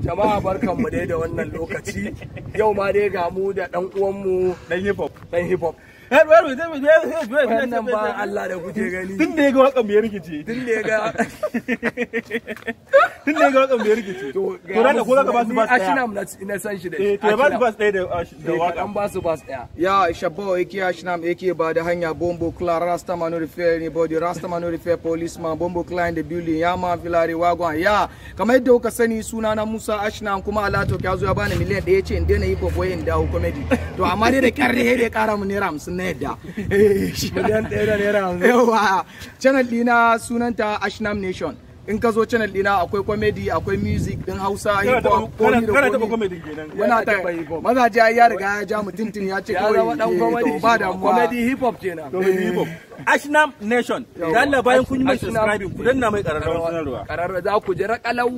Jama'a barkanmu dai da wannan lokaci. Yau ma dai ga mu da dan uwanmu dan hip hop. Wannan ba Allah da kuke gani. Tun da ya ga wakan biyar rikici. Tun da ya ga wakan biyar rikici. To da ko zaka ba su bas daya. Ashinam na san shi da. To ya ba su bas daya da waka. An ba su bas daya. Ya Shabbo yake Ashinam yake ba da hanya Bombo Clan Rasta Man no refer anybody Rasta Man no refer policeman Bombo Clan the building ya ma filare wagwan ya kamar yadda kuka sani sunana Musa Ashinam kuma Alato ya zo ya bani miliyan 1 yace in daina hip hop wai in dawo comedy. To amma dai da karre da kara mu naira 50 na yadda. Miliyan 1 da naira 50. Yawa channel dina sunanta Ashinam Nation. In ka zo channel dina akwai comedy akwai music din Hausa hip hop kana taba comedy kenan. Muna ta mazaje ya riga ya ja mutuntun ya ce kawai dan comedy ba da comedy hip hop kenan. Comedy hip hop. Ashinam Nation. Dan bayan kun yi mai subscribe ku danna mai kararrawa sanarwa. Kararra za ku jira kalau.